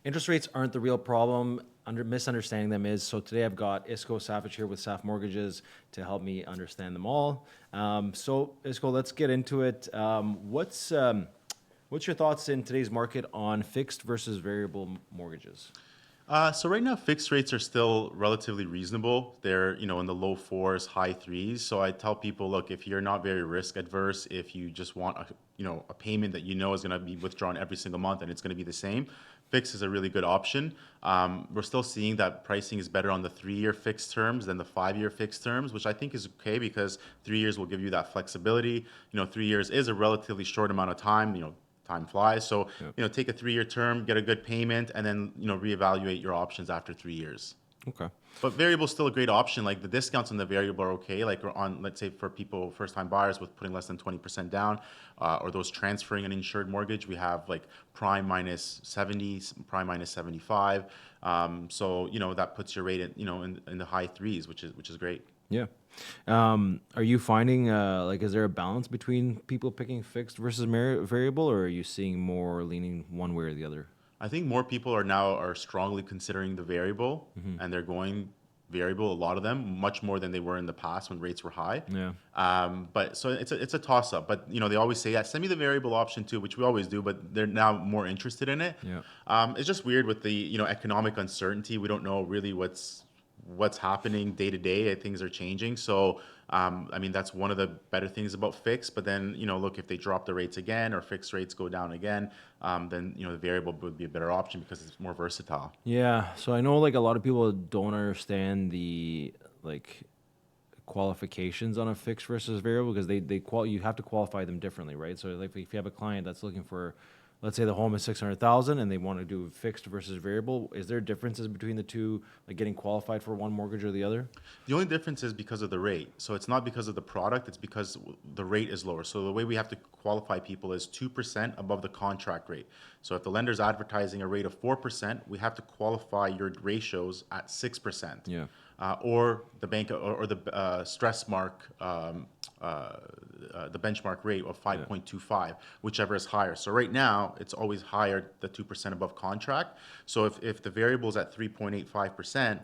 interest rates aren't the real problem. Misunderstanding them is. So today I've got Isko, Safic here with Saf Mortgages to help me understand them all. So Isko, let's get into it. What's your thoughts in today's market on fixed versus variable mortgages? So right now, fixed rates are still relatively reasonable. They're, in the low fours, high threes. So I tell people, look, if you're not very risk adverse, if you just want a payment that is going to be withdrawn every single month and it's going to be the same, fixed is a really good option. We're still seeing that pricing is better on the 3-year fixed terms than the 5-year fixed terms, which I think is okay because 3 years will give you that flexibility. 3 years is a relatively short amount of time. Time flies. So, take a 3-year term, get a good payment, and then, reevaluate your options after 3 years. Okay. But variable is still a great option. Like the discounts on the variable are okay. Like on, let's say for people, first-time buyers with putting less than 20% down, or those transferring an insured mortgage, we have like prime minus 70, prime minus 75. So, that puts your rate in the high threes, which is great. Yeah. Are you finding is there a balance between people picking fixed versus variable, or are you seeing more leaning one way or the other? I think more people are strongly considering the variable, and they're going variable. A lot of them, much more than they were in the past when rates were high. Yeah. But so it's a toss up. But they always say, yeah, send me the variable option too, which we always do. But they're now more interested in it. Yeah. It's just weird with the economic uncertainty. We don't know really what's happening day to day. Things are changing. So, that's one of the better things about fixed. But then, look, if they drop the rates again or fixed rates go down again, then, the variable would be a better option because it's more versatile. Yeah. So I know a lot of people don't understand the qualifications on a fixed versus variable because you have to qualify them differently, right? So if you have a client that's looking for, let's say the home is 600,000 and they want to do fixed versus variable, is there differences between the two, like getting qualified for one mortgage or the other? The only difference is because of the rate. So it's not because of the product, it's because the rate is lower. So the way we have to qualify people is 2% above the contract rate. So if the lender's advertising a rate of 4%, we have to qualify your ratios at 6%. Yeah. Or the bank or the stress mark, the benchmark rate of 5.25, whichever is higher. So right now, it's always higher, the 2% above contract. So if the variable is at 3.85%,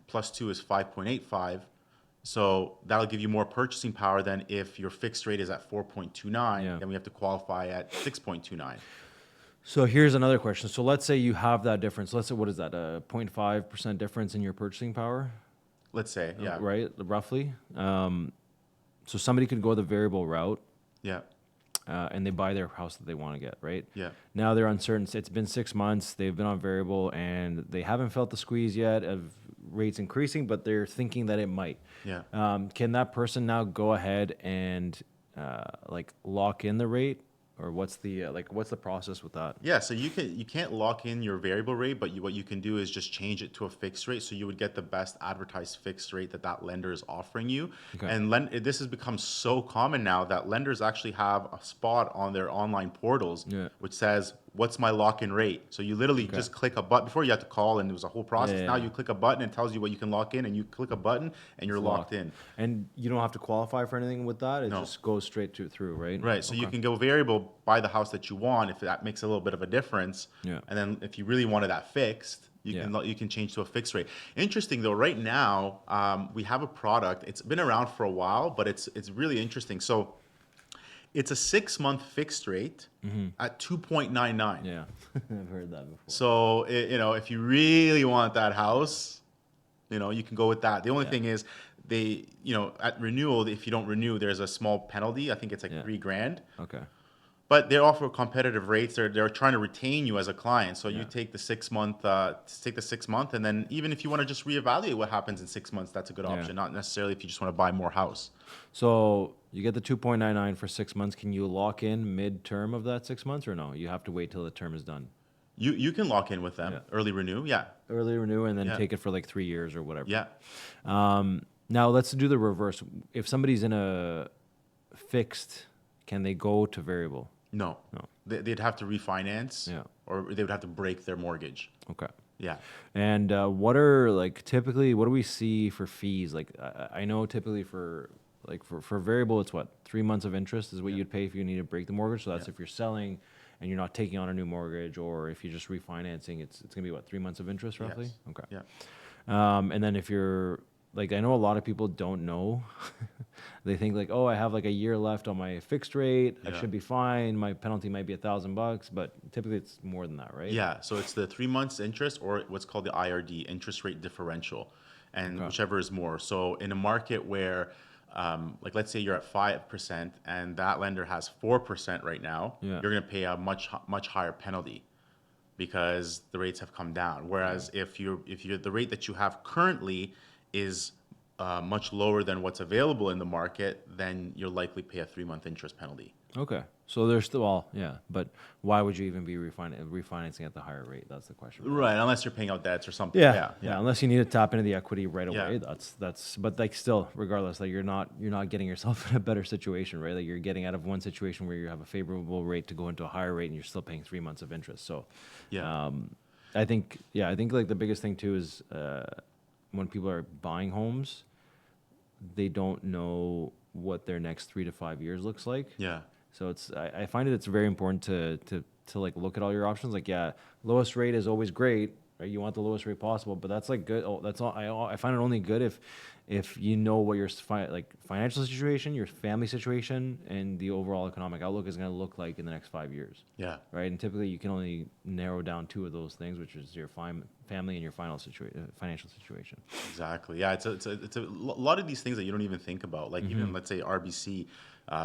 plus 2 is 5.85, so that'll give you more purchasing power than if your fixed rate is at 4.29, then we have to qualify at 6.29. So here's another question. So let's say you have that difference. Let's say, what is that, a 0.5% difference in your purchasing power? Let's say, yeah. Right, roughly. So somebody could go the variable route. Yeah. And they buy their house that they want to get, right? Yeah. Now they're uncertain. It's been 6 months. They've been on variable, and they haven't felt the squeeze yet of rates increasing, but they're thinking that it might. Yeah. Can that person now go ahead and lock in the rate, or what's the process with that? Yeah, so you can't lock in your variable rate, but what you can do is just change it to a fixed rate, so you would get the best advertised fixed rate that lender is offering you. Okay. And this has become so common now that lenders actually have a spot on their online portals which says, what's my lock-in rate? So you literally just click a button. Before you had to call and it was a whole process. Now you click a button and it tells you what you can lock in, and you click a button and you're locked in. And you don't have to qualify for anything with that? It just goes straight through, right? Right. So you can go variable, buy the house that you want if that makes a little bit of a difference. Yeah. And then if you really wanted that fixed, you can change to a fixed rate. Interesting though, right now we have a product. It's been around for a while, but it's really interesting. So it's a 6-month fixed rate at 2.99. Yeah, I've heard that before. So if you really want that house, you can go with that. The only thing is they, at renewal, if you don't renew, there's a small penalty. I think it's like $3,000. Okay. But they offer competitive rates. They're trying to retain you as a client. So you take the 6 month, and then even if you want to just reevaluate what happens in 6 months, that's a good option. Not necessarily if you just want to buy more house. So you get the 2.99 for 6 months. Can you lock in mid-term of that 6 months, or no? You have to wait till the term is done. You can lock in with them. Early renew, Early renew, and then take it for like 3 years or whatever. Yeah. Now let's do the reverse. If somebody's in a fixed, can they go to variable? No. They'd have to refinance, or they would have to break their mortgage. Okay. Yeah. And what are typically, what do we see for fees? I know typically for variable, it's what, 3 months of interest is what you'd pay if you need to break the mortgage. So that's if you're selling and you're not taking on a new mortgage, or if you're just refinancing, it's gonna be what, 3 months of interest roughly? Yes. Okay. Yeah. And then if you're like, I know a lot of people don't know. They think like, oh, I have like a year left on my fixed rate. I Yeah. should be fine. My penalty might be $1,000, but typically it's more than that, right? Yeah, so it's the 3 months interest or what's called the IRD, interest rate differential, and Okay. whichever is more. So in a market where, like let's say you're at 5% and that lender has 4% right now, Yeah. you're going to pay a much higher penalty because the rates have come down. Whereas if you're the rate that you have currently is much lower than what's available in the market, then you'll likely pay a 3-month interest penalty. Okay. So there's still, well, yeah, but why would you even be refinancing at the higher rate? That's the question. Right, unless you're paying out debts or something. Yeah. Unless you need to tap into the equity right away. Yeah. But like still, regardless, like you're not getting yourself in a better situation, right? Like you're getting out of one situation where you have a favorable rate to go into a higher rate, and you're still paying 3 months of interest. So, Yeah. I think like the biggest thing too is when people are buying homes, they don't know what their next 3 to 5 years looks like. Yeah. So I find it's very important to like look at all your options. Like, yeah, lowest rate is always great, right? You want the lowest rate possible, but that's like good. Oh, that's all. I find it only good if you know what your financial situation, your family situation, and the overall economic outlook is going to look like in the next 5 years, Yeah. right? And typically you can only narrow down 2 of those things, which is your family and your financial situation. Exactly. Yeah. It's a lot of these things that you don't even think about. Like even let's say RBC,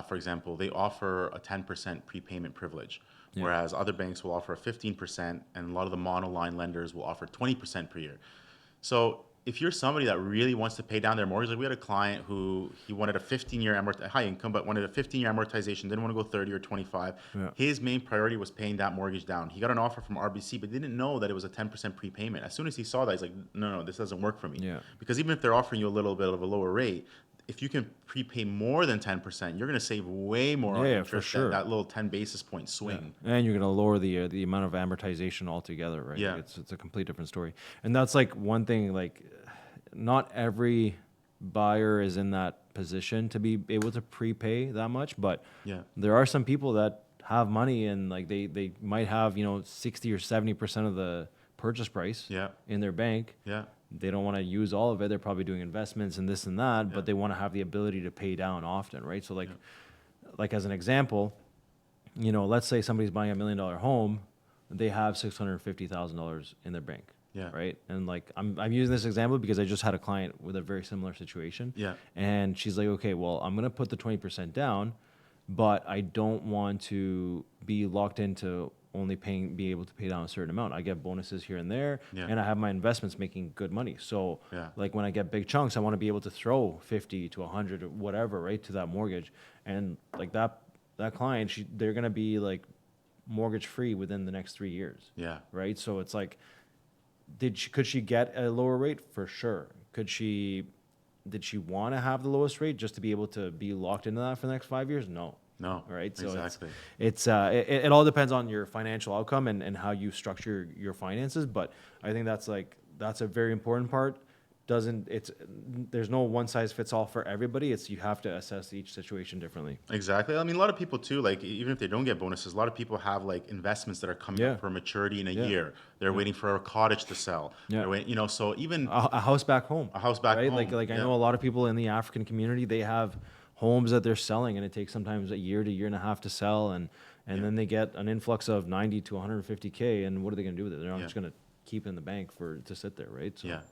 for example, they offer a 10% prepayment privilege, Yeah. whereas other banks will offer a 15%, and a lot of the monoline lenders will offer 20% per year. So if you're somebody that really wants to pay down their mortgage, like we had a client who he wanted a 15-year high income, but wanted a 15-year amortization, didn't want to go 30 or 25. Yeah. His main priority was paying that mortgage down. He got an offer from RBC, but didn't know that it was a 10% prepayment. As soon as he saw that, he's like, no, this doesn't work for me. Yeah. Because even if they're offering you a little bit of a lower rate, if you can prepay more than 10%, you're going to save way more on Yeah, for interest sure. than that little 10 basis point swing. And you're going to lower the amount of amortization altogether, right? Yeah. It's a complete different story. And that's like one thing, like not every buyer is in that position to be able to prepay that much, but Yeah. there are some people that have money and like they might have, 60 or 70% of the purchase price Yeah. in their bank. Yeah. They don't want to use all of it. They're probably doing investments and this and that, Yeah. but they want to have the ability to pay down often, right? So like as an example, let's say somebody's buying $1 million home, they have $650,000 in their bank. Yeah. Right. And like I'm using this example because I just had a client with a very similar situation. Yeah. And she's like, okay, well, I'm gonna put the 20% down, but I don't want to be locked into only be able to pay down a certain amount. I get bonuses here and there, Yeah. and I have my investments making good money. So Yeah. like when I get big chunks, I want to be able to throw 50 to 100 or whatever, right, to that mortgage. And like that client, they're gonna be like mortgage free within the next 3 years. Yeah. Right. So it's like, could she get a lower rate? For sure. Did she want to have the lowest rate just to be able to be locked into that for the next 5 years? No. No. Right. So Exactly. it all depends on your financial outcome and how you structure your finances. But I think that's a very important part. There's no one size fits all for everybody. You have to assess each situation differently. Exactly. I mean, a lot of people too, like even if they don't get bonuses, a lot of people have like investments that are coming Yeah. up for maturity in a Yeah. year. They're waiting for a cottage to sell. Yeah. They're waiting, so even A house back home. a house back right? home. Like I Yeah. know a lot of people in the African community, they have homes that they're selling, and it takes sometimes a year to year and a half to sell, and then they get an influx of 90 to 150K, and what are they going to do with it? They're not just going to keep it in the bank to sit there, right? So, Yeah.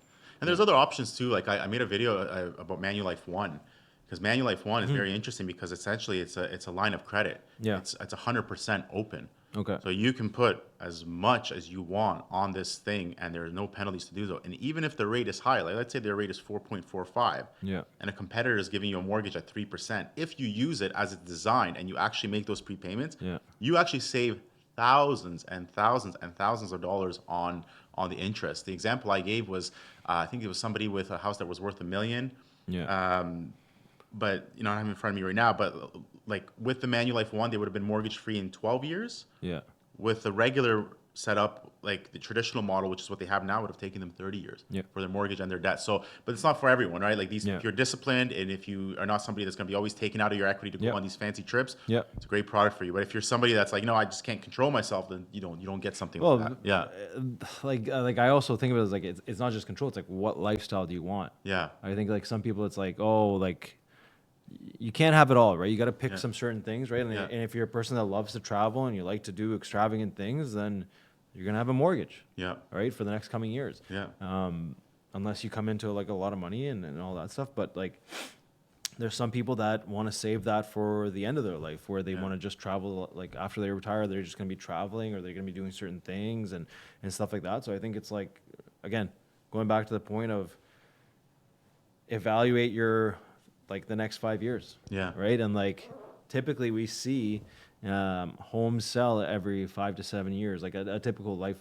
And there's other options too. Like I made a video about Manulife One, because Manulife One is very interesting because essentially it's a line of credit. Yeah. It's 100% open. Okay. So you can put as much as you want on this thing, and there are no penalties to do so. And even if the rate is high, like let's say their rate is 4.45, Yeah. and a competitor is giving you a mortgage at 3%, if you use it as it's designed and you actually make those prepayments, Yeah. you actually save thousands and thousands and thousands of dollars on the interest. The example I gave was, I think it was somebody with a house that was worth $1 million. Yeah. But I don't have it in front of me right now. But like with the Manulife One, they would have been mortgage free in 12 years. Yeah. With the regular set up like the traditional model, which is what they have now, would have taken them 30 years Yeah. for their mortgage and their debt. So, but it's not for everyone, right? Like these, Yeah. if you're disciplined and if you are not somebody that's going to be always taking out of your equity to go Yeah. on these fancy trips, Yeah. it's a great product for you. But if you're somebody that's like, no, I just can't control myself, then you don't get something like Well, that. Yeah. like I also think of it as like it's not just control. It's like what lifestyle do you want? Yeah. I think like some people, it's like, oh, like you can't have it all, right? You got to pick Yeah. some certain things, right? Yeah. And if you're a person that loves to travel and you like to do extravagant things, then you're gonna have a mortgage, Yeah. right, for the next coming years. Yeah. Unless you come into like a lot of money and all that stuff. But like, there's some people that want to save that for the end of their life, where they Yeah. want to just travel. Like after they retire, they're just gonna be traveling, or they're gonna be doing certain things and stuff like that. So I think it's like, again, going back to the point of evaluate your like the next 5 years. Yeah. Right. And like typically we see homes sell every 5 to 7 years. Like a typical life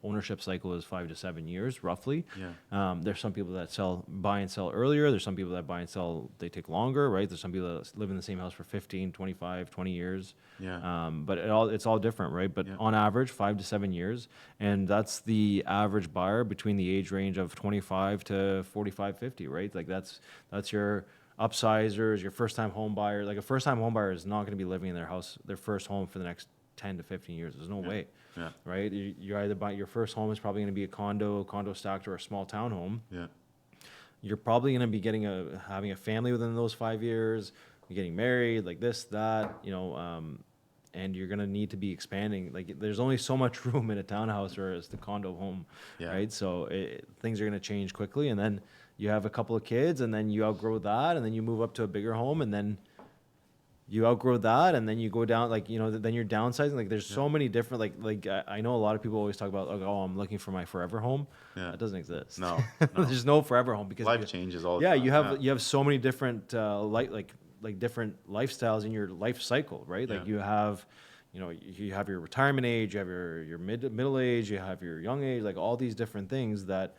ownership cycle is 5 to 7 years, roughly. Yeah. There's some people that buy and sell earlier. There's some people that buy and sell, they take longer, right? There's some people that live in the same house for 15, 25, 20 years. Yeah. But it's all different, right? But Yeah. on average, 5 to 7 years. And that's the average buyer between the age range of 25 to 45, 50, right? Like that's your upsizers, your first-time home buyer. Like a first-time home buyer is not going to be living in their house, their first home, for the next 10 to 15 years. There's no way, Yeah. right? You either buy your first home is probably going to be a condo stacked, or a small townhome. Yeah. You're probably going to be having a family within those 5 years. You're getting married, like this, that, and you're going to need to be expanding. Like there's only so much room in a townhouse or as the condo home, Yeah. right? So things are going to change quickly, and then you have a couple of kids, and then you outgrow that, and then you move up to a bigger home, and then you outgrow that, and then you go down, like, then you're downsizing. Like there's so many different, I know a lot of people always talk about, like, oh, I'm looking for my forever home. Yeah. That doesn't exist. No. No. There's no forever home, because Life changes all the yeah, time. you have so many different like different lifestyles in your life cycle, right? Like Yeah. you have your retirement age, you have your middle age, you have your young age, like all these different things that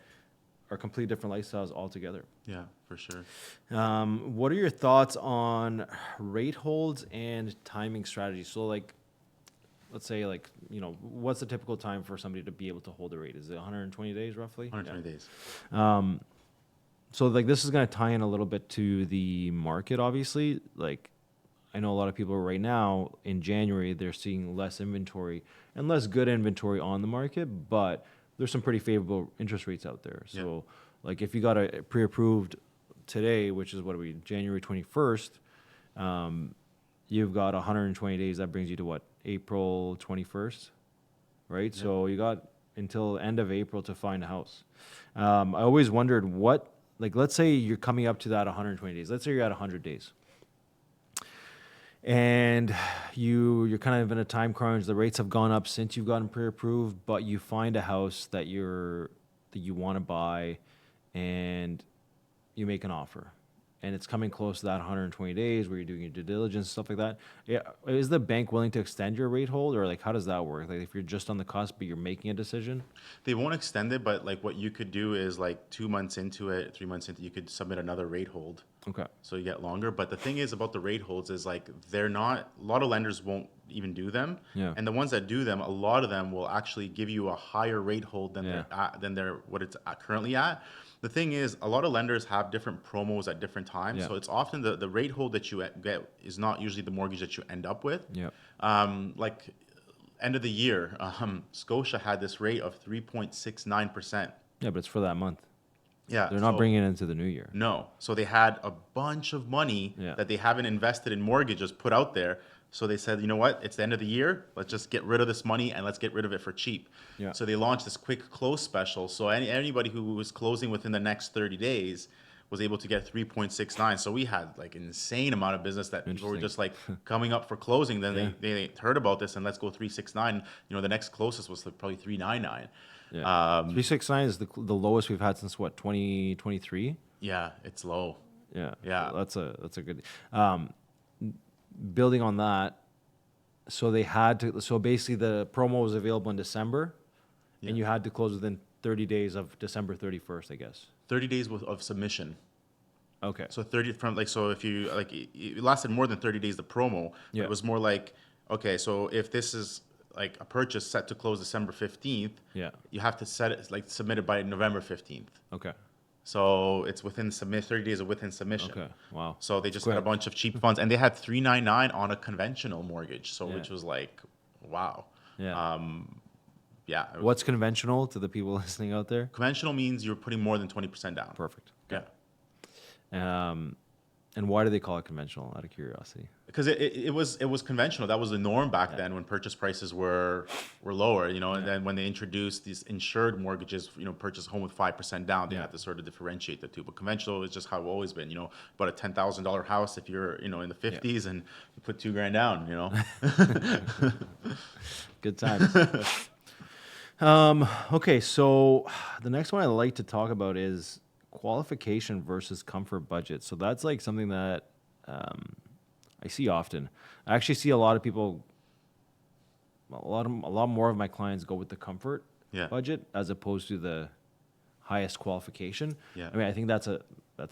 are complete different lifestyles altogether. Yeah, for sure. What are your thoughts on rate holds and timing strategies? So like, let's say like, what's the typical time for somebody to be able to hold a rate? Is it 120 days roughly? 120 days. So like this is going to tie in a little bit to the market, obviously. Like I know a lot of people right now in January, they're seeing less inventory and less good inventory on the market, but there's some pretty favorable interest rates out there. So like if you got a pre-approved today, which is January 21st, you've got 120 days. That brings you to what? April 21st, right? Yeah. So you got until end of April to find a house. I always wondered let's say you're coming up to that 120 days. Let's say you're at 100 days. And you're kind of in a time crunch. The rates have gone up since you've gotten pre-approved, but you find a house that you want to buy, and you make an offer, and it's coming close to that 120 days where you're doing your due diligence, stuff like that. Yeah, is the bank willing to extend your rate hold, or like how does that work? Like if you're just on the cusp but you're making a decision? They won't extend it, but like what you could do is like 2 months into it, 3 months into, you could submit another rate hold. Okay. So you get longer. But the thing is about the rate holds is like a lot of lenders won't even do them. Yeah. And the ones that do them, a lot of them will actually give you a higher rate hold than Yeah. they're what it's currently at. The thing is, a lot of lenders have different promos at different times. Yeah. So it's often the rate hold that you get is not usually the mortgage that you end up with. Yeah. Like end of the year, Scotia had this rate of 3.69%. Yeah, but it's for that month. Yeah. They're not so- bringing it into the new year. No. So they had a bunch of money Yeah. that they haven't invested in mortgages put out there. So they said, you know what? It's the end of the year. Let's just get rid of this money and let's get rid of it for cheap. Yeah. So they launched this quick close special. So anybody who was closing within the next 30 days was able to get 3.69. So we had like an insane amount of business that people were Interesting. just like coming up for closing. Then Yeah. they heard about this and let's go 369. The next closest was probably 399. Yeah. 369 is the lowest we've had since what, 2023? Yeah, it's low. Yeah. Yeah. So that's a good. Building on that, so basically the promo was available in December, and you had to close within 30 days of December 31st, I guess. 30 days of submission. Okay. So 30 from like, so if you like, it lasted more than 30 days, the promo. Yeah. It was more like, okay, so if this is like a purchase set to close December 15th, Yeah. you have to set it like submit it by November 15th. Okay. So it's within 30 days of within submission. Okay. Wow. So they It's just had a quick. bunch of cheap funds, and they had 399 on a conventional mortgage. So Yeah. which was like, wow. Yeah. Yeah. What's conventional to the people listening out there? Conventional means you're putting more than 20% down. Perfect. Yeah. And why do they call it conventional? Out of curiosity. Because it was conventional. That was the norm back then when purchase prices were lower, and then when they introduced these insured mortgages, purchase a home with 5% down, they had to sort of differentiate the two. But conventional is just how it's always been, about a $10,000 house if you're, in the 50s and you put $2,000 down, Good times. Okay, so the next one I'd like to talk about is qualification versus comfort budget. So that's like something that I see often. I actually see a lot of people, a lot more of my clients go with the comfort budget as opposed to the highest qualification. Yeah. I mean, I think that's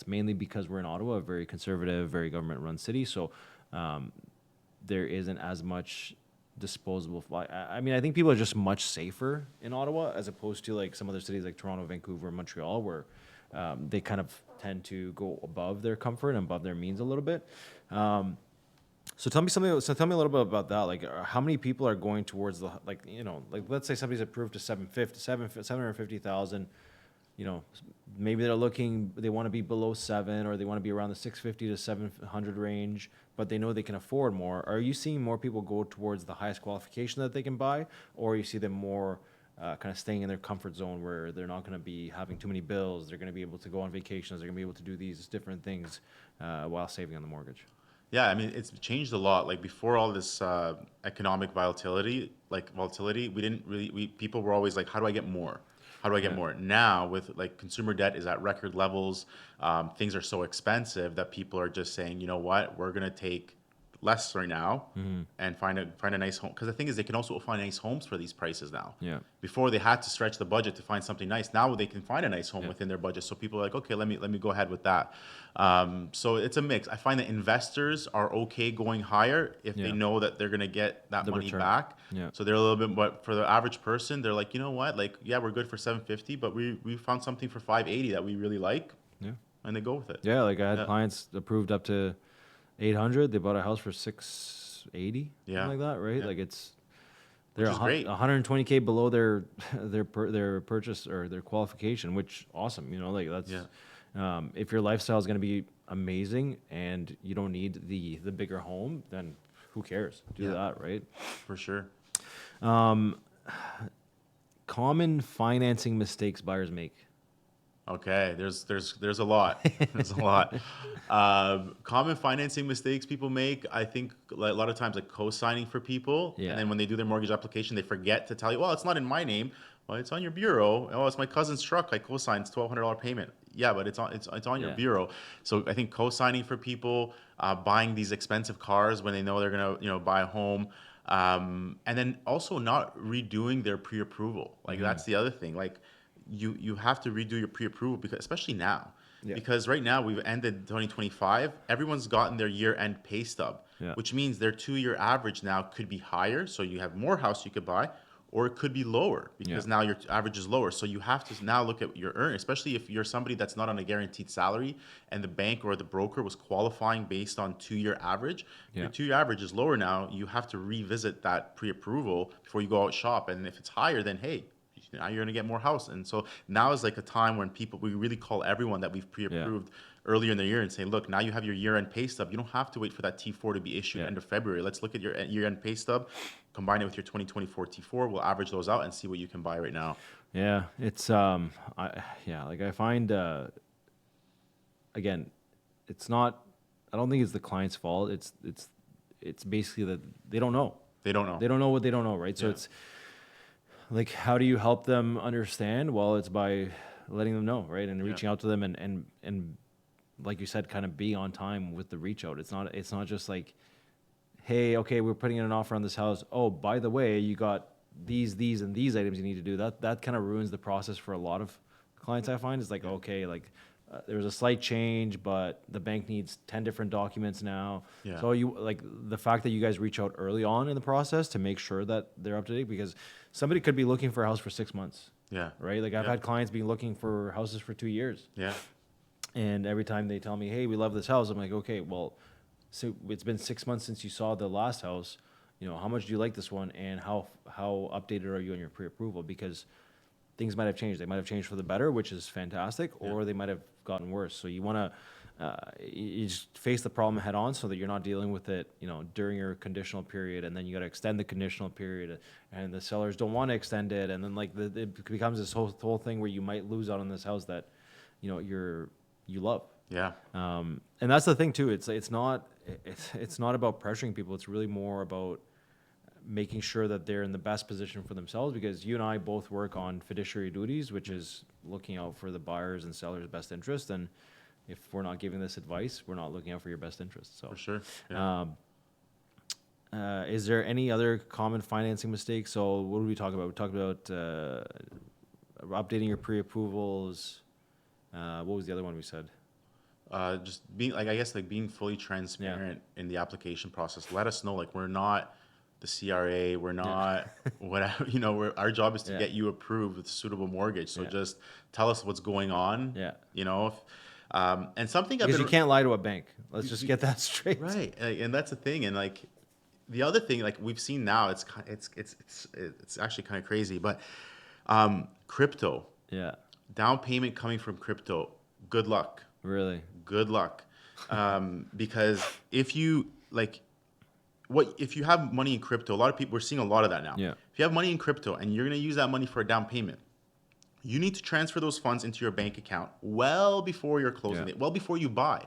mainly because we're in Ottawa, a very conservative, very government-run city. So there isn't as much disposable. I mean, I think people are just much safer in Ottawa as opposed to like some other cities like Toronto, Vancouver, Montreal, where they kind of tend to go above their comfort and above their means a little bit. So tell me something. So tell me a little bit about that. Like, how many people are going towards the like let's say somebody's approved to 750,000. Maybe they're looking. They want to be below 7, or they want to be around the 650 to 700 range, but they know they can afford more. Are you seeing more people go towards the highest qualification that they can buy, or you see them more kind of staying in their comfort zone where they're not going to be having too many bills? They're going to be able to go on vacations. They're going to be able to do these different things while saving on the mortgage. Yeah, I mean, it's changed a lot. Like before all this economic volatility, people were always like, how do I get more? How do I get more? Now with like consumer debt is at record levels, things are so expensive that people are just saying, you know what, we're gonna take less right now and find a nice home. Because the thing is, they can also find nice homes for these prices now. Yeah. Before they had to stretch the budget to find something nice. Now they can find a nice home within their budget. So people are like, okay, let me go ahead with that. So it's a mix. I find that investors are okay going higher if they know that they're gonna get that The money return. back. Yeah. So they're a little bit, but for the average person, they're like, you know what, like, yeah, we're good for 750, but we found something for 580 that we really like, Yeah. and they go with it. Yeah, like I had clients approved up to 800. They bought a house for 680, something like that, right? Yeah. Like they're Which is great. 120K below their purchase or their qualification, which awesome. Like that's if your lifestyle is going to be amazing and you don't need the bigger home, then who cares? Do that, right? For sure. Common financing mistakes buyers make. Okay, there's a lot. There's a lot. Common financing mistakes people make. I think like, a lot of times like co-signing for people, Yeah. and then when they do their mortgage application, they forget to tell you, well, it's not in my name. Well, it's on your bureau. Oh, it's my cousin's truck. I co-signed. It's $1,200 payment. Yeah, but it's on your bureau. So I think co-signing for people, buying these expensive cars when they know they're gonna buy a home. And then also not redoing their pre-approval. Like that's the other thing. Like you have to redo your pre-approval because especially now. Yeah. Because right now we've ended 2025. Everyone's gotten their year-end pay stub, Yeah. which means their 2-year average now could be higher. So you have more house you could buy, or it could be lower because now your average is lower. So you have to now look at your earn, especially if you're somebody that's not on a guaranteed salary and the bank or the broker was qualifying based on 2-year average. Yeah. Your 2-year average is lower now. You have to revisit that pre-approval before you go out shop. And if it's higher, then hey, now you're gonna get more house. And so now is like a time when we really call everyone that we've pre-approved earlier in the year and say, look, now you have your year-end pay stub. You don't have to wait for that T4 to be issued end of February. Let's look at your year-end pay stub, combine it with your 2024 T4. We'll average those out and see what you can buy right now. Yeah, it's like I find again, it's not. I don't think it's the client's fault. It's basically that they don't know. They don't know. They don't know what they don't know, right? So Yeah. it's like, how do you help them understand? Well, it's by letting them know, right, and reaching out to them and like you said, kind of be on time with the reach out. It's not just like, hey, okay, we're putting in an offer on this house. Oh, by the way, you got these, and these items you need to do. That kind of ruins the process for a lot of clients, I find. It's like, okay, like there was a slight change, but the bank needs 10 different documents now. Yeah. So you like the fact that you guys reach out early on in the process to make sure that they're up to date, because somebody could be looking for a house for 6 months, Yeah. right? Like I've Yeah. had clients be looking for houses for 2 years. Yeah. And every time they tell me, hey, we love this house, I'm like, okay, well, so it's been 6 months since you saw the last house. How much do you like this one, and how updated are you on your pre-approval? Because things might have changed. They might have changed for the better, which is fantastic, or they might have gotten worse. So you want to you just face the problem head on, so that you're not dealing with it, during your conditional period, and then you got to extend the conditional period, and the sellers don't want to extend it, and then like it becomes this whole thing where you might lose out on this house that you love. Yeah. And that's the thing too. It's not about pressuring people. It's really more about making sure that they're in the best position for themselves, because you and I both work on fiduciary duties, which is looking out for the buyers and sellers' best interest. And if we're not giving this advice, we're not looking out for your best interest. So For sure. Yeah. is there any other common financing mistakes? So what did we talk about? We talked about updating your pre-approvals. What was the other one we said? Just being like, I guess, like being fully transparent in the application process. Let us know, like, we're not the CRA, we're not whatever, our job is to get you approved with a suitable mortgage. So just tell us what's going on. Yeah. And something Because you can't lie to a bank. Let's just get that straight. right. And that's the thing. And like the other thing, like we've seen now, it's actually kind of crazy, but crypto, Yeah. down payment coming from crypto, good luck. Really? Good luck. Because if you if you have money in crypto, a lot of people, we're seeing a lot of that now. Yeah. If you have money in crypto and you're going to use that money for a down payment, you need to transfer those funds into your bank account well before your closing date, well before you buy,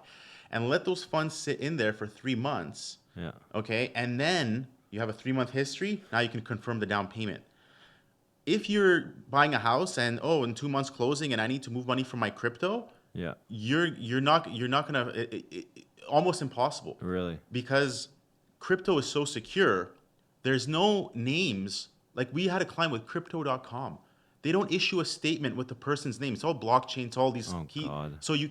and let those funds sit in there for 3 months. Yeah. Okay. And then you have a 3-month history. Now you can confirm the down payment. If you're buying a house and, in 2 months closing and I need to move money from my crypto, Yeah. you're not gonna, almost impossible. Really? Because crypto is so secure. There's no names. Like we had a client with crypto.com. They don't issue a statement with the person's name. It's all blockchain. It's all these God. So the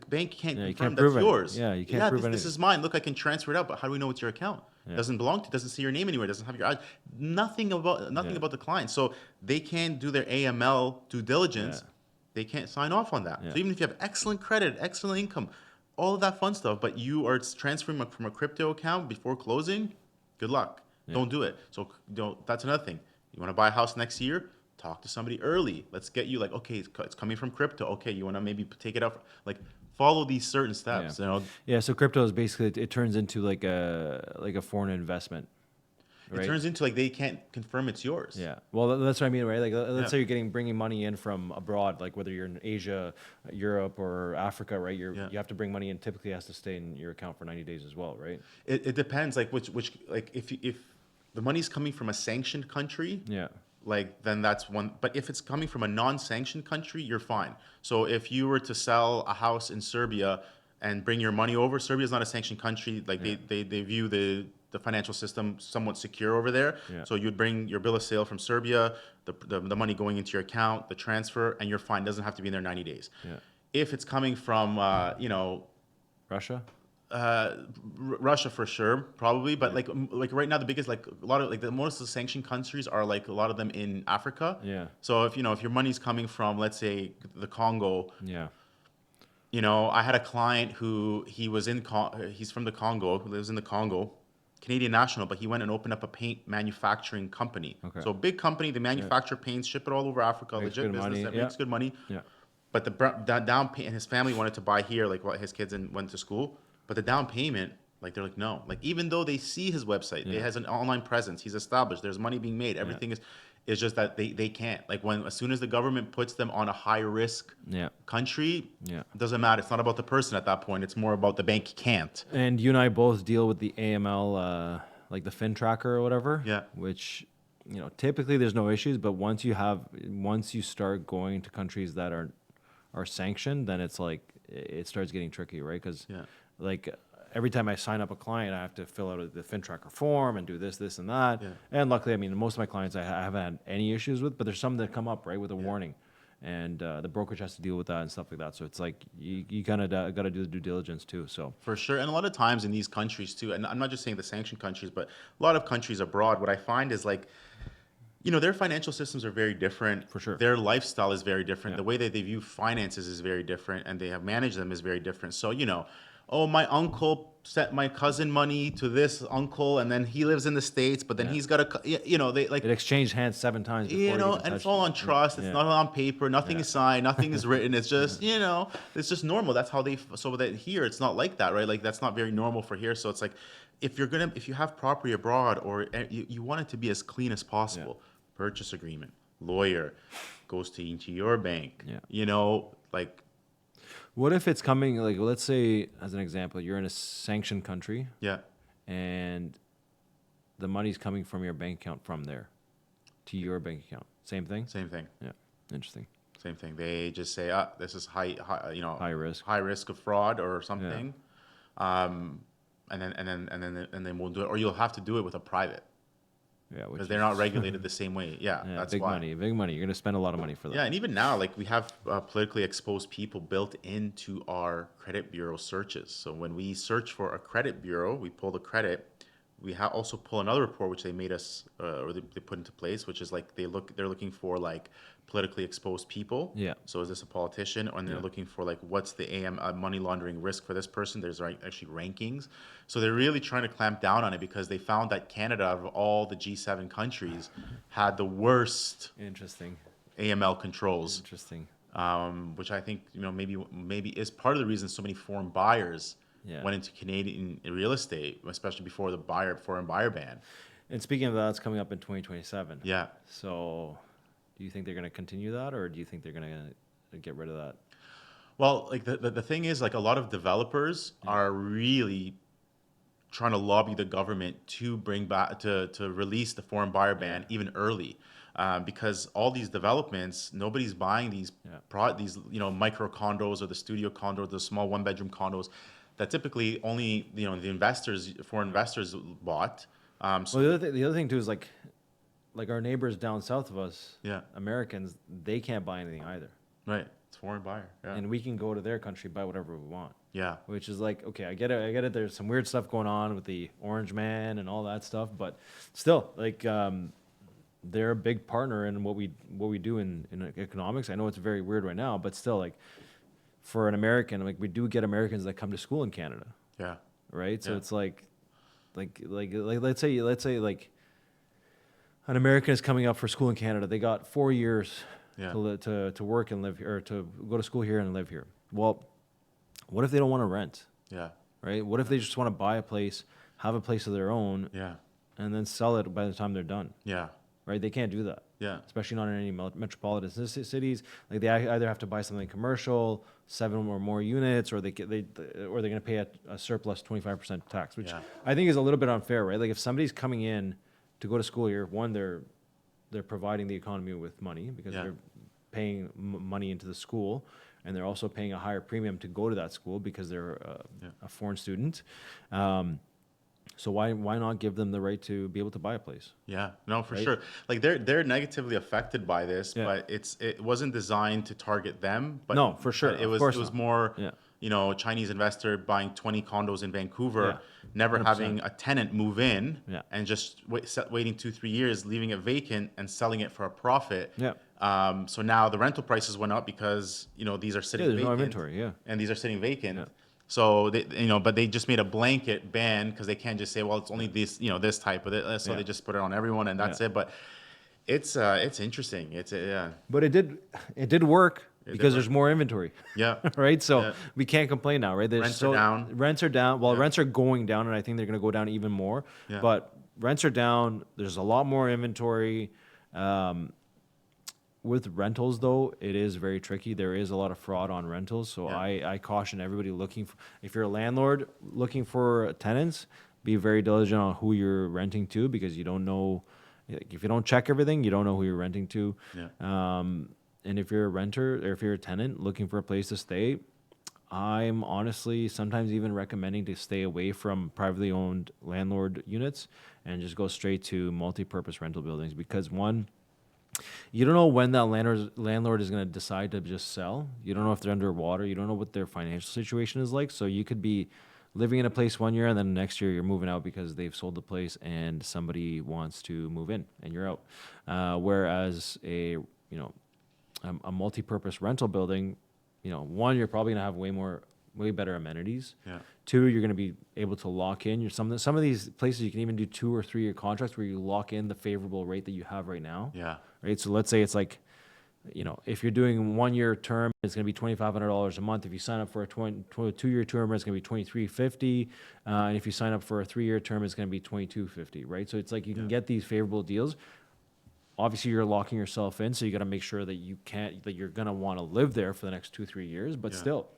bank can't Yeah, you confirm can't prove that's it. yours. Yeah, you can't prove this anything. is mine. Look, I can transfer it out, but how do we know it's your account? Yeah. It doesn't belong to, it doesn't see your name anywhere. It doesn't have your, nothing about the client. So they can't do their AML due diligence. Yeah. They can't sign off on that. Yeah. So even if you have excellent credit, excellent income, all of that fun stuff, but you are transferring from a crypto account before closing, good luck. Yeah. Don't do it. So that's another thing. You want to buy a house next year? Talk to somebody early. Let's get you like, okay, it's coming from crypto. Okay, you want to maybe take it out. Like follow these certain steps. Yeah. Yeah. So crypto is basically, it turns into like a foreign investment. Right? It turns into like they can't confirm it's yours. Yeah. Well, that's what I mean, right? Like, let's say you're bringing money in from abroad, like whether you're in Asia, Europe, or Africa, right? You have to bring money in. Typically, it has to stay in your account for 90 days as well, right? It depends, like which like if the money's coming from a sanctioned country, Yeah. like then that's one. But if it's coming from a non-sanctioned country, you're fine. So if you were to sell a house in Serbia and bring your money over, Serbia is not a sanctioned country. Like they view the financial system somewhat secure over there. Yeah. So you'd bring your bill of sale from Serbia, the money going into your account, the transfer, and you're fine. It doesn't have to be in there 90 days. Yeah. If it's coming from, Russia? Russia for sure, probably, but like right now the biggest, like a lot of like the most of the sanctioned countries are like a lot of them in Africa. Yeah. So if your money's coming from, let's say, the Congo, Yeah. I had a client who he's from the Congo, who lives in the Congo, Canadian national, but he went and opened up a paint manufacturing company. Okay. So a big company, they manufacture paints, ship it all over Africa, Makes legit good business money, that yeah. makes good money. Yeah. But the down payment, and his family wanted to buy here, like what his kids went to school. But the down payment, like they're like, no. Like even though they see his website, it has an online presence, he's established, there's money being made, everything is. It's just that they can't. Like as soon as the government puts them on a high risk country, it doesn't matter. It's not about the person at that point. It's more about the bank can't. And you and I both deal with the AML, like the fin tracker or whatever. Yeah. Which, typically there's no issues, but once you start going to countries that are sanctioned, then it's like it starts getting tricky, right? Because like every time I sign up a client, I have to fill out the fin tracker form and do this, and that. Yeah. And luckily, I mean, most of my clients I haven't had any issues with, but there's some that come up, right, with a warning. and the brokerage has to deal with that and stuff like that. So it's like you kind of got to do the due diligence too. So For sure. And a lot of times in these countries too, and I'm not just saying the sanctioned countries, but a lot of countries abroad, what I find is like, their financial systems are very different. For sure. Their lifestyle is very different. Yeah. The way that they view finances is very different, and they have managed them is very different. So, oh, my uncle sent my cousin money to this uncle, and then he lives in the States, but then Yeah. he's got they like, it exchanged hands 7 times before you even and it's touched all it. on trust. It's Yeah. not on paper. Nothing Yeah. is signed. Nothing is written. It's just, it's just normal. That's how so that here, it's not like that, right? Like, that's not very normal for here. So it's like, if you have property abroad, or you want it to be as clean as possible, purchase agreement, lawyer, goes into your bank, Yeah. like, What if it's coming, like, let's say, as an example, you're in a sanctioned country yeah, and the money's coming from your bank account from there to your bank account. Same thing? same thing. Yeah. Interesting. Same thing. They just say, this is high, High risk. high risk of fraud or something. And then we'll do it, or you'll have to do it with a private, Yeah. Which because they're not regulated the same way. Yeah, yeah, that's big why. money. Big money. You're going to spend a lot of money for that. Yeah, and even now, like, we have politically exposed people built into our credit bureau searches. So when we search for a credit bureau, we pull the credit. We also pull another report, which they made us, or they put into place, which is like they're looking for like politically exposed people. Yeah. So is this a politician? And they're looking for like, what's the money laundering risk for this person? There's actually rankings. So they're really trying to clamp down on it, because they found that Canada, of all the G7 countries, had the worst Interesting. AML controls, Interesting. which I think maybe is part of the reason so many foreign buyers Yeah. went into Canadian real estate, especially before the foreign buyer ban. And speaking of that, it's coming up in 2027. Yeah. So do you think they're going to continue that, or do you think they're going to get rid of that? Well, like the thing is, like, a lot of developers are really trying to lobby the government to bring back to release the foreign buyer ban even early, because all these developments, nobody's buying these these micro condos or the studio condos, the small 1-bedroom condos that typically only the foreign investors bought. Well, the other thing too is like our neighbors down south of us, Yeah. Americans, they can't buy anything either. Right, it's foreign buyer. Yeah. And we can go to their country, buy whatever we want. Yeah. Which is like, okay, I get it. There's some weird stuff going on with the Orange Man and all that stuff, but still, like, they're a big partner in what we do in economics. I know it's very weird right now, but still, like, for an American, like, we do get Americans that come to school in Canada, Yeah. right? So Yeah. it's like let's say like an American is coming up for school in Canada. They got 4 years Yeah. to work and live here, or to go to school here and live here. Well, what if they don't want to rent, Yeah. right? What if they just want to buy a place, have a place of their own, Yeah. and then sell it by the time they're done, Yeah. right? They can't do that. Yeah. Especially not in any metropolitan cities. Like, they either have to buy something commercial, 7 or more units, or or they're going to pay a surplus 25% tax, which Yeah. I think is a little bit unfair, right? Like, if somebody's coming in to go to school here, one, they're providing the economy with money because Yeah. they're paying money into the school, and they're also paying a higher premium to go to that school because they're a foreign student. So why not give them the right to be able to buy a place? Yeah, no, for Right? sure. Like, they're negatively affected by this, Yeah. but it wasn't designed to target them. But No, for sure. but it Of was course it was not. more, Yeah. Chinese investor buying 20 condos in Vancouver, Yeah, never 100%. having a tenant move in, Yeah. and just waiting 2-3 years, leaving it vacant and selling it for a profit. Yeah. So now the rental prices went up because these are sitting Yeah, there's vacant, no inventory. Yeah. and these are sitting vacant. Yeah. So they, but they just made a blanket ban because they can't just say, well, it's only this type of it. So Yeah. they just put it on everyone, and that's Yeah. it. But it's interesting. Yeah, But it did work did because work. there's more inventory, yeah, right? So Yeah. we can't complain now, right? Rents are down. Rents are down. Well, Yeah. rents are going down, and I think they're going to go down even more. Yeah. But rents are down. There's a lot more inventory. With rentals, though, it is very tricky. There is a lot of fraud on rentals. So Yeah. I caution everybody if you're a landlord looking for tenants, be very diligent on who you're renting to, because you don't know. If you don't check everything, you don't know who you're renting to. Yeah. And if you're a renter or if you're a tenant looking for a place to stay, I'm honestly sometimes even recommending to stay away from privately owned landlord units and just go straight to multi-purpose rental buildings, because one, You don't know when that landlord is going to decide to just sell. You don't know if they're underwater. You don't know what their financial situation is like. So you could be living in a place one year and then next year you're moving out because they've sold the place and somebody wants to move in and you're out. Whereas a multi-purpose rental building, one, you're probably going to have way better amenities. Yeah. Two, you're going to be able to lock in. Some of these places you can even do 2 or 3 year contracts where you lock in the favorable rate that you have right now. Yeah. Right. So let's say it's like, if you're doing 1 year term, it's going to be $2,500 a month. If you sign up for a 2 year term, it's going to be $2,350. And if you sign up for a 3 year term, it's going to be $2,250. Right. So it's like you can get these favorable deals. Obviously, you're locking yourself in, so you got to make sure that you're going to want to live there for the next 2-3 years. But still,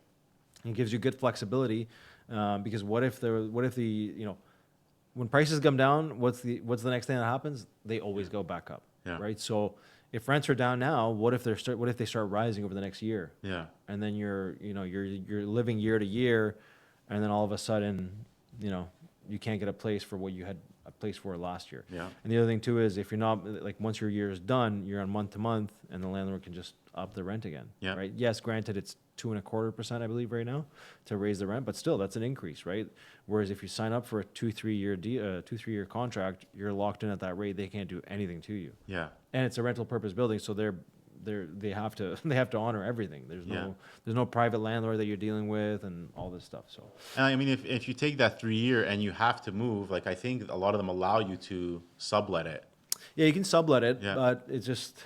it gives you good flexibility, because what if when prices come down, what's the next thing that happens? They always go back up, right? So if rents are down now, what if they start rising over the next year? Yeah. And then you're living year to year, and then all of a sudden, you can't get a place for what you had a place for last year. Yeah. And the other thing too is if you're not, like, once your year is done, you're on month to month, and the landlord can just up the rent again. Yeah. Right. Yes, granted, it's 2.25%, I believe, right now to raise the rent, but still, that's an increase, right? Whereas if you sign up for a 2-3 year contract, you're locked in at that rate. They can't do anything to you. Yeah. And it's a rental purpose building, so they have to honor everything. There's no private landlord that you're dealing with and all this stuff. So, And I mean, if you take that 3 year and you have to move, like, I think a lot of them allow you to sublet it. yeah, you can sublet it, Yeah. but it's just,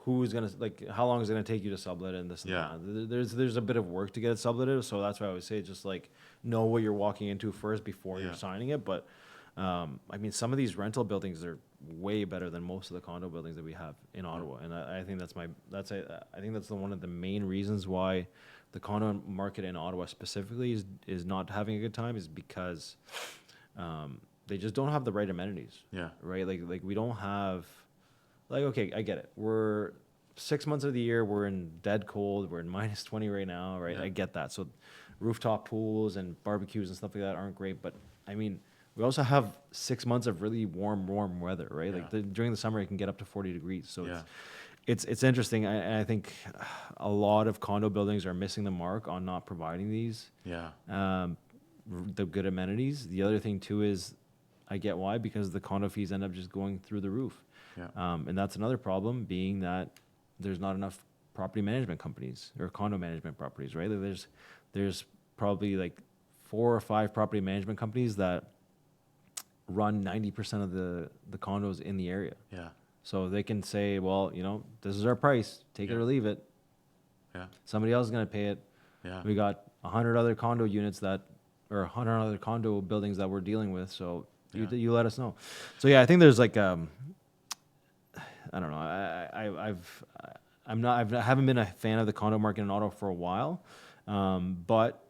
who's gonna, like, how long is it gonna take you to sublet it and this and Yeah. that? There's a bit of work to get it subletted, so that's why I always say just like know what you're walking into first before you're signing it. But I mean, some of these rental buildings are way better than most of the condo buildings that we have in Ottawa, and I think I think that's one of the main reasons why the condo market in Ottawa specifically is not having a good time, is because they just don't have the right amenities. Yeah. Right. Like we don't have, like, okay, I get it. We're 6 months of the year, we're in dead cold. We're in -20 right now. Right. Yeah. I get that. So rooftop pools and barbecues and stuff like that aren't great, but I mean, we also have 6 months of really warm weather, right? Yeah. Like during the summer, it can get up to 40 degrees. So Yeah. it's interesting. I think a lot of condo buildings are missing the mark on not providing these Yeah. the good amenities. The other thing too is, I get why, because the condo fees end up just going through the roof. Yeah. And that's another problem, being that there's not enough property management companies or condo management properties, right? Like there's probably like 4 or 5 property management companies that run 90% of the condos in the area. Yeah. So they can say, well, this is our price, take it or leave it. Yeah. Somebody else is going to pay it. Yeah. We got 100 other condo units or 100 other condo buildings that we're dealing with. So you let us know. So yeah, I think there's like, I don't know. I haven't been a fan of the condo market in Ottawa for a while, but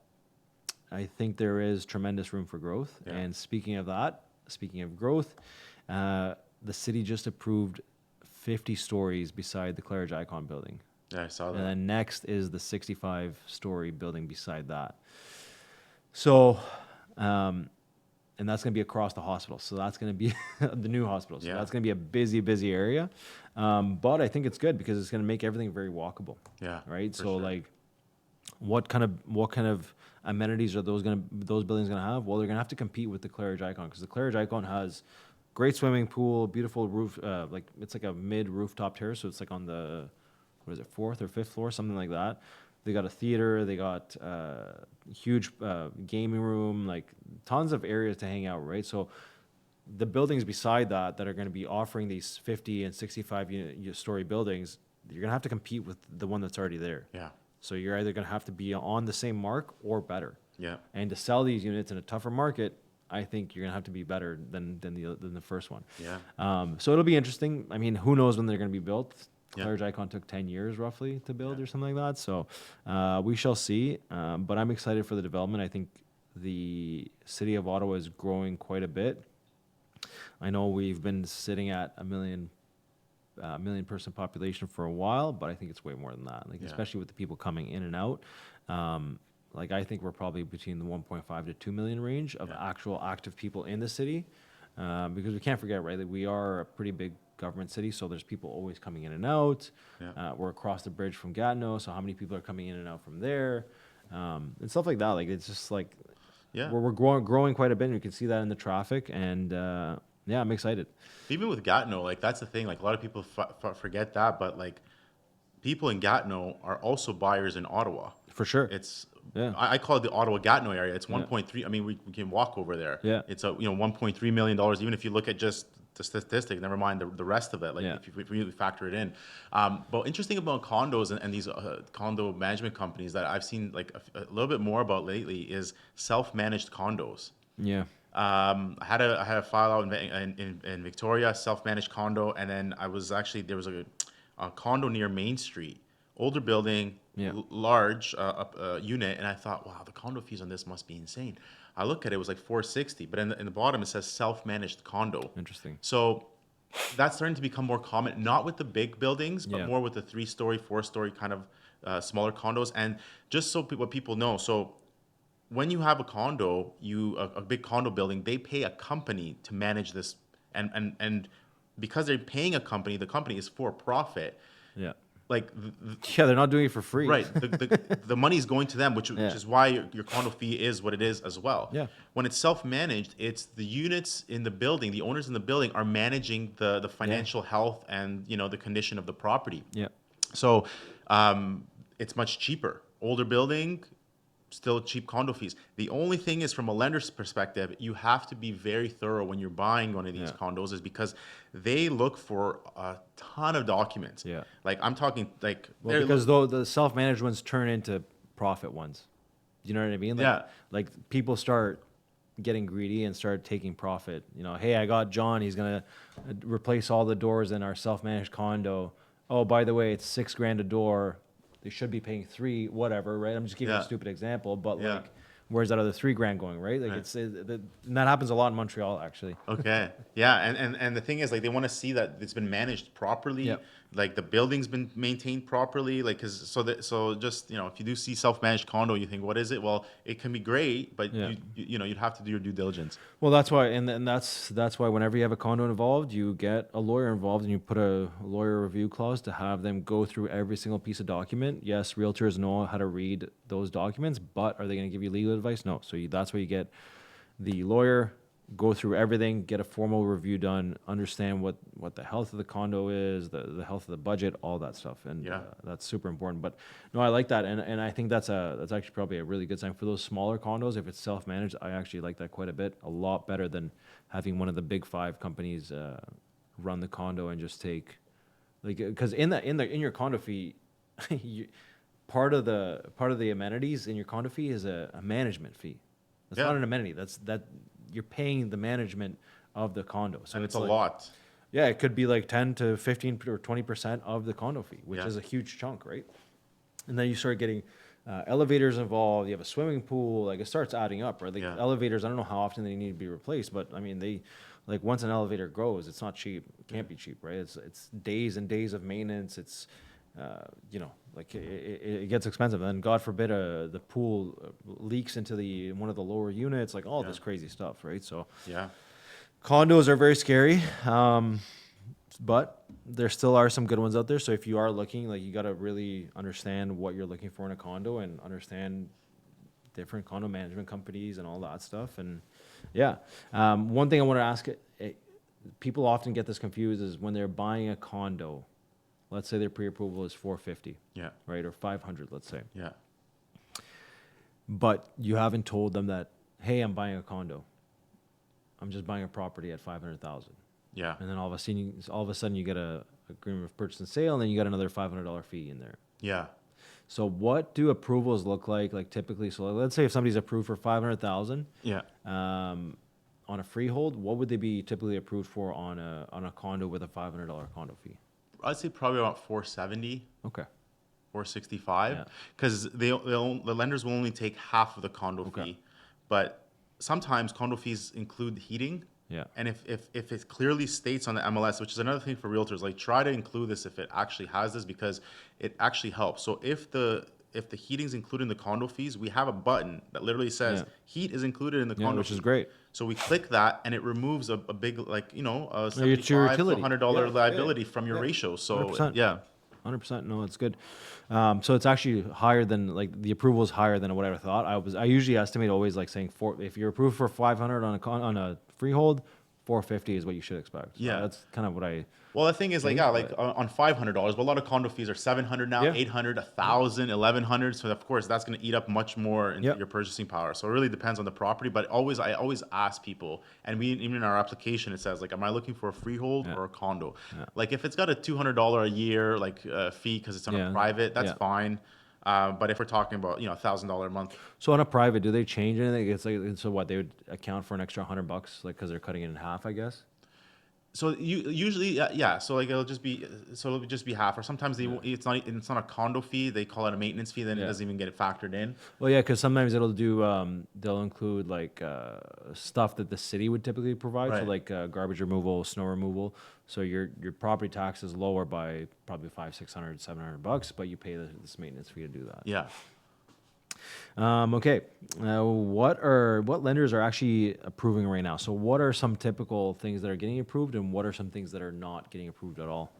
I think there is tremendous room for growth. Yeah. And speaking of growth, the city just approved 50 stories beside the Claridge Icon building. Yeah, I saw that. And then next is the 65-story building beside that. So, and that's going to be across the hospital. So that's going to be the new hospital. So that's going to be a busy area. But I think it's good because it's going to make everything very walkable. Yeah. Right. So sure. like, what kind of amenities are those buildings going to have? Well, they're going to have to compete with the Claridge Icon, because the Claridge Icon has great swimming pool, beautiful roof, like it's like a mid rooftop terrace. So it's like on the, 4th or 5th floor, something like that. They got a theater, they got huge gaming room, like tons of areas to hang out, right? So the buildings beside that are going to be offering these 50 and 65-story buildings, you're going to have to compete with the one that's already there. Yeah. So you're either going to have to be on the same mark or better. Yeah. And to sell these units in a tougher market, I think you're going to have to be better than the first one. Yeah. So it'll be interesting. I mean, who knows when they're going to be built? Yeah. Claridge Icon took 10 years roughly to build or something like that. So we shall see. But I'm excited for the development. I think the city of Ottawa is growing quite a bit. I know we've been sitting at a million person population for a while, but I think it's way more than that. Like, especially with the people coming in and out. Like, I think we're probably between the 1.5 to 2 million range of actual active people in the city. Because we can't forget, right, that we are a pretty big government city, so there's people always coming in and out. Yeah. We're across the bridge from Gatineau, so how many people are coming in and out from there, and stuff like that. Like it's just like Yeah. we're growing quite a bit. And you can see that in the traffic, and yeah, I'm excited. Even with Gatineau, like that's the thing. Like a lot of people forget that, but like people in Gatineau are also buyers in Ottawa. For sure. It's Yeah. I call it the Ottawa Gatineau area. It's Yeah. 1.3. I mean, we can walk over there. Yeah. It's a 1.3 million dollars. Even if you look at just the statistic, never mind the rest of it. Like Yeah. if you really factor it in. But interesting about condos and these condo management companies that I've seen like a little bit more about lately is self-managed condos. Yeah. I had a file out in Victoria, self-managed condo, and then there was a condo near Main Street, older building, Yeah. large unit, and I thought, wow, the condo fees on this must be insane. I look at it, it was like 460, but in the bottom it says self-managed condo. Interesting. So that's starting to become more common, not with the big buildings, but Yeah. more with the 3-story, 4-story kind of smaller condos. And just so what people know, so when you have a condo, a big condo building, they pay a company to manage this, and because they're paying a company, the company is for profit. Yeah. Like Yeah, they're not doing it for free. right, the money is going to them, which Yeah. is why your condo fee is what it is as well. Yeah. When it's self-managed, it's the units in the building, the owners in the building are managing the financial health and the condition of the property. Yeah. So it's much cheaper. Older building, still cheap condo fees. The only thing is, from a lender's perspective, you have to be very thorough when you're buying one of these condos, is because they look for a ton of documents. Yeah. Like I'm talking like Well, because though the self-managed ones turn into profit ones. You know what I mean? Like, Yeah. Like people start getting greedy and start taking profit. Hey, I got John. He's gonna replace all the doors in our self-managed condo. Oh, by the way, it's $6,000 a door. They should be paying $3,000, whatever, right? I'm just giving you a stupid example, but Yeah. like, where's that other $3,000 going, right? Like Right. and that happens a lot in Montreal, actually. Okay. Yeah, and the thing is, like, they want to see that it's been managed properly, Yep. like the building's been maintained properly, like, so just if you do see self-managed condo, you think, what is it? Well, it can be great, but Yeah. you'd have to do your due diligence. Well, that's why, and that's why whenever you have a condo involved, you get a lawyer involved, and you put a lawyer review clause to have them go through every single piece of document. Yes, realtors know how to read those documents, but are they going to give you legal advice? No. So that's why you get the lawyer, go through everything, get a formal review done, understand what the health of the condo is, the health of the budget, all that stuff, and Yeah. that's super important. But no, I like that, and I think that's actually probably a really good sign for those smaller condos. If it's self-managed, I actually like that quite a lot better than having one of the big 5 companies run the condo and just take, like, because in your condo fee, part of the amenities in your condo fee is a management fee. That's not Yeah. an amenity. That you're paying the management of the condo. So And it's a like, lot. yeah, it could be like 10 to 15 or 20% of the condo fee, which Yeah. is a huge chunk, right? And then you start getting elevators involved. You have a swimming pool. Like, it starts adding up, right? Like, Yeah. elevators, I don't know how often they need to be replaced, but I mean, like, once an elevator grows, it's not cheap. It can't be cheap, right? It's days and days of maintenance. It's like it gets expensive. And then God forbid the pool leaks into one of the lower units, like all this crazy stuff, right? So Yeah. condos are very scary, but there still are some good ones out there. So if you are looking, like, you got to really understand what you're looking for in a condo and understand different condo management companies and all that stuff. And yeah, one thing I want to ask, people often get this confused, is when they're buying a condo, let's say their pre-approval is 450, Yeah. right? Or 500, let's say. Yeah. But you haven't told them that, hey, I'm buying a condo. I'm just buying a property at 500,000. Yeah. And then all of a sudden you get a agreement of purchase and sale, and then you got another $500 fee in there. Yeah. So what do approvals look like typically? So let's say if somebody's approved for 500,000 Yeah. on a freehold, what would they be typically approved for on a condo with a $500 condo fee? I'd say probably about 470. Okay. 465, Yeah. because the lenders will only take half of the condo Okay. fee, but sometimes condo fees include heating. Yeah. And if it clearly states on the MLS, which is another thing for realtors, like, try to include this if it actually has this, because it actually helps. So if the if the heating's included in the condo fees, we have a button that literally says Yeah. heat is included in the Yeah, condo which is fee. great. So we click that and it removes a big, like, you know, a It's your 75 to utility. $100 Yeah, liability from your yeah. ratio. So 100%. yeah. 100%. No, it's good. So it's actually higher than, like, the approval is higher than what I thought. I usually estimate always like saying if you're approved for 500 on a freehold, 450 is what you should expect. So Yeah. that's kind of what I Well, the thing is, like, think. yeah, like But on $500, but a lot of condo fees are 700 now, yeah, 800, 1,000, 1,100. So of course, that's going to eat up much more into yep, your purchasing power. So it really depends on the property. But I always ask people, and we even in our application it says like, am I looking for a freehold yeah, or a condo? yeah, Like if it's got a $200 a year like fee because it's on a yeah, private, that's yeah. fine. But if we're talking about $1,000 a month, So on a private, do they change anything? It's like, so what, they would account for an extra $100, like, because they're cutting it in half, I guess. so you usually yeah, so like it'll just be half, or sometimes Yeah. it's not a condo fee, they call it a maintenance fee, then it Yeah. doesn't even get factored in. Well, yeah, because sometimes they'll include like stuff that the city would typically provide, so Right. like garbage removal, snow removal. So your property tax is lower by probably 500, 600, $700, but you pay this maintenance fee to do that. Yeah. Okay, what lenders are actually approving right now? So what are some typical things that are getting approved, and what are some things that are not getting approved at all?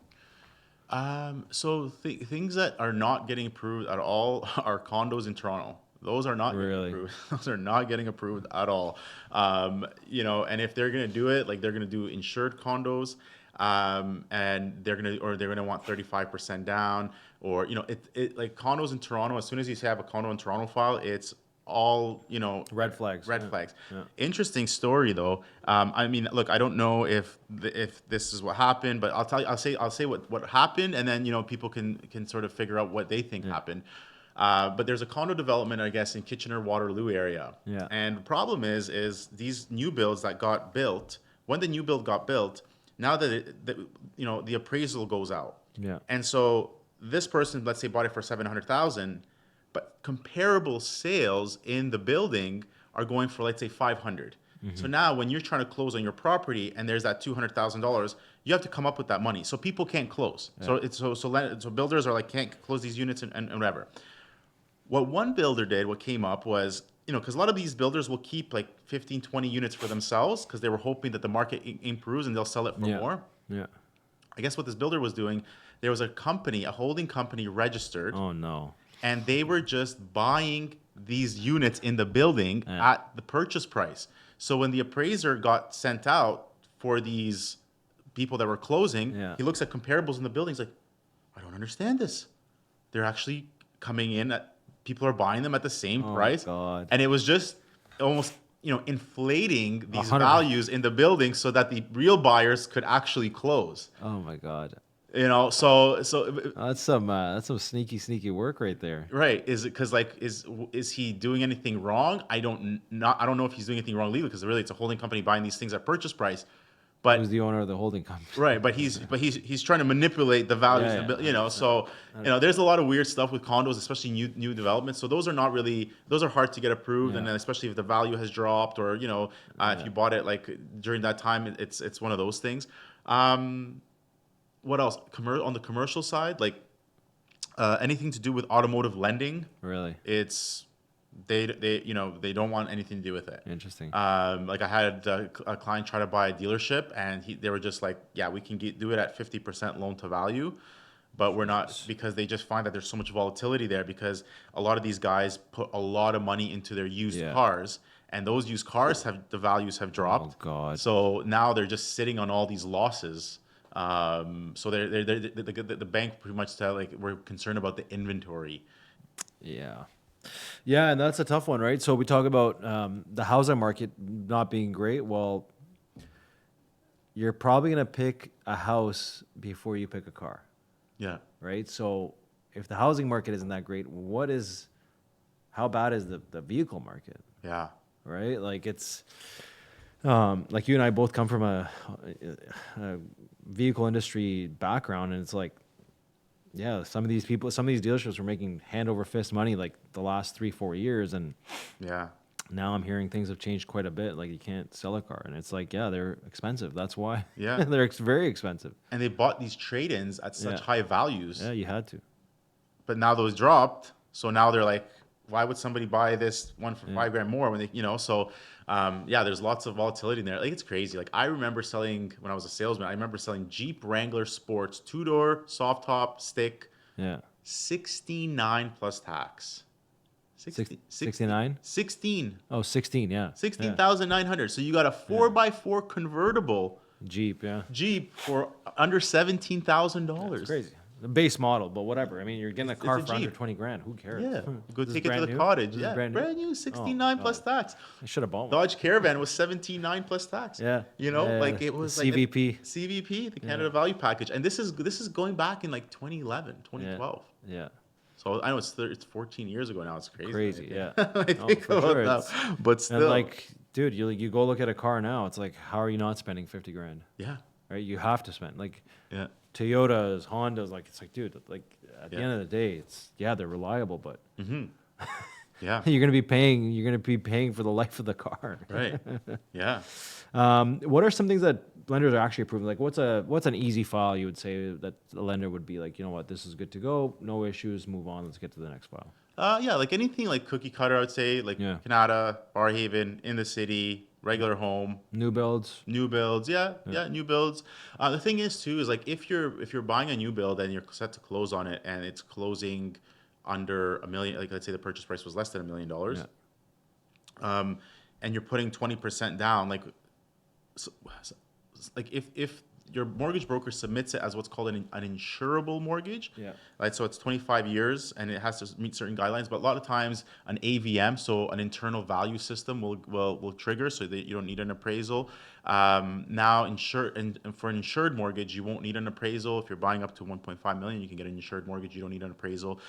So things that are not getting approved at all are condos in Toronto. Those are not getting Really? approved. Those are not getting approved at all. And if they're gonna do it, like they're gonna do insured condos, and they're gonna want 35% down, or it like condos in Toronto. As soon as you have a condo in Toronto file, it's all Red flags. red Yeah. flags. Yeah. Interesting story though. I mean, look, I don't know if this is what happened, but I'll say what happened, and then people can sort of figure out what they think Yeah. happened. But there's a condo development, I guess, in Kitchener Waterloo area, Yeah. and the problem is these new builds that got built. When the new build got built, now the appraisal goes out, Yeah. and so this person, let's say, bought it for 700,000, but comparable sales in the building are going for, let's say, 500. So now when you're trying to close on your property and there's that $200,000, you have to come up with that money. So people can't close. So so builders are like, can't close these units and whatever. What one builder did, what came up was, because a lot of these builders will keep like 15, 20 units for themselves because they were hoping that the market improves and they'll sell it for Yeah. more. Yeah. I guess what this builder was doing, there was a holding company registered, Oh no. and they were just buying these units in the building Yeah. at the purchase price. So when the appraiser got sent out for these people that were closing, Yeah. he looks at comparables in the building. He's like, I don't understand this. They're actually coming in at, people are buying them at the same Oh, price. God. And it was just almost, inflating these 100%. values in the building so that the real buyers could actually close. Oh my God. So That's some sneaky work right there. right. Is it because, like, is he doing anything wrong? I don't know if he's doing anything wrong legally, because really it's a holding company buying these things at purchase price. Who's But the owner of the holding company? right, but he's trying to manipulate the values, Yeah, of the, yeah, bu- so there's a lot of weird stuff with condos, especially new developments. So those are hard to get approved, and Yeah. then especially if the value has dropped, or if you bought it like during that time, it's one of those things. What else? On the commercial side, like anything to do with automotive lending, Really it's they don't want anything to do with it. interesting. Like I had a client try to buy a dealership, and they were just like, yeah, we can do it at 50% loan to value, but we're not, because they just find that there's so much volatility there, because a lot of these guys put a lot of money into their used Yeah. cars, and those used cars the values have dropped. Oh, God. So now they're just sitting on all these losses. So the bank pretty much said, like, we're concerned about the inventory. Yeah. Yeah, and that's a tough one, right? So we talk about the housing market not being great. Well, you're probably going to pick a house before you pick a car, Yeah. right? So if the housing market isn't that great, how bad is the vehicle market, Yeah. right? Like it's, like you and I both come from a vehicle industry background, and it's like, yeah, some of these dealerships were making hand over fist money like the last 3-4 years, and Yeah. now I'm hearing things have changed quite a bit. Like you can't sell a car, and it's like, yeah, they're expensive. That's why. Yeah. they're very expensive. And they bought these trade-ins at such Yeah. high values, Yeah, you had to. but now those dropped. So now they're like, why would somebody buy this one for $5,000 more when they, so yeah, there's lots of volatility in there. Like it's crazy. Like I remember selling when I was a salesman, I remember selling Jeep Wrangler Sports, 2-door, soft top, stick, Yeah. 69 plus tax. 69? 16. Oh, 16, yeah. Yeah. 16,900. So you got a 4x4 convertible Jeep, yeah. Jeep for under $17,000. It's crazy. The base model, but whatever. I mean, you're getting a car it's a for under Jeep. 20 grand. Who cares? Yeah, go This is take it to brand the new? cottage. This is Yeah, brand brand new? new, 69 plus tax. I should have bought one. Dodge Caravan was 17.9 plus tax. Yeah. Like it was like CVP. CVP, the Canada Value Package, and this is going back in like 2011, 2012. Yeah. So I know it's 14 years ago now. It's crazy. Crazy, yeah. I think for about sure, that, it's- but still, And like, dude, you go look at a car now, it's like, how are you not spending 50 grand? yeah, Right? You have to spend. Like, yeah, Toyotas, Hondas, like, it's like, dude, like, at the Yeah. end of the day, it's, yeah, they're reliable, but yeah, you're gonna be paying for the life of the car. right, yeah. What are some things that lenders are actually approving? Like, what's an easy file you would say that a lender would be like, you know what, this is good to go, no issues, move on, let's get to the next file. Yeah, like anything like cookie cutter, I would say, like Yeah. Canada, Barhaven, in the city, regular home, New builds. new builds. Yeah, new builds. The thing is too is like if you're buying a new build and you're set to close on it and it's closing under $1 million, like let's say the purchase price was less than $1 million, and you're putting 20% down, like so, like if your mortgage broker submits it as what's called an insurable mortgage, Yeah. right? So it's 25 years and it has to meet certain guidelines. But a lot of times, an AVM, so an internal value system, will trigger, so that you don't need an appraisal. Now, and for an insured mortgage, you won't need an appraisal. If you're buying up to 1.5 million, you can get an insured mortgage. You don't need an appraisal.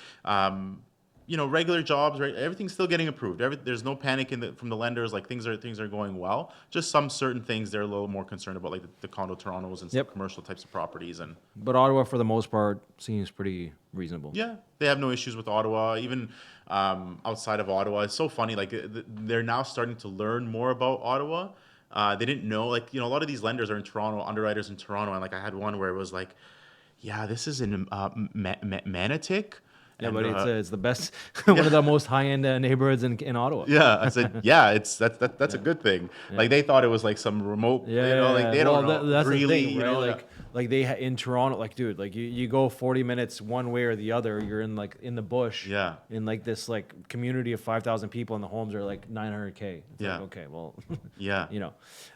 Regular jobs, right? Everything's still getting approved. There's no panic from the lenders. Like things are going well. Just some certain things they're a little more concerned about, like the condo Torontos and some Yep. commercial types of properties. And But Ottawa, for the most part, seems pretty reasonable. yeah, they have no issues with Ottawa. Even outside of Ottawa, it's so funny. Like they're now starting to learn more about Ottawa. They didn't know, like a lot of these lenders are in Toronto, underwriters in Toronto, and like I had one where it was like, yeah, this is in Manotick. Yeah, And, but it's the best, one of the most high-end neighborhoods in Ottawa. yeah, I said, yeah, that's a good thing. Like they thought it was like some remote, like they don't know. That's really, the thing, right? Like in Toronto, like dude, like you go 40 minutes one way or the other, you're in the bush. Yeah. In like this like community of 5,000 people, and the homes are like 900K. It's Yeah. Like, okay, well, yeah,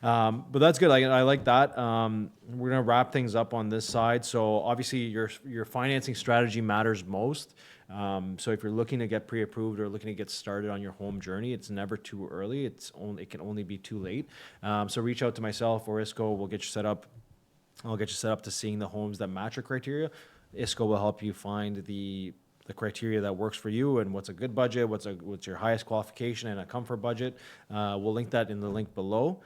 but that's good. I like that. We're gonna wrap things up on this side. So obviously your financing strategy matters most. So if you're looking to get pre-approved or looking to get started on your home journey, it's never too early. It can only be too late. So reach out to myself or Isko. We'll get you set up. I'll get you set up to seeing the homes that match your criteria. Isko will help you find the criteria that works for you and what's a good budget, what's your highest qualification and a comfort budget. We'll link that in the link below.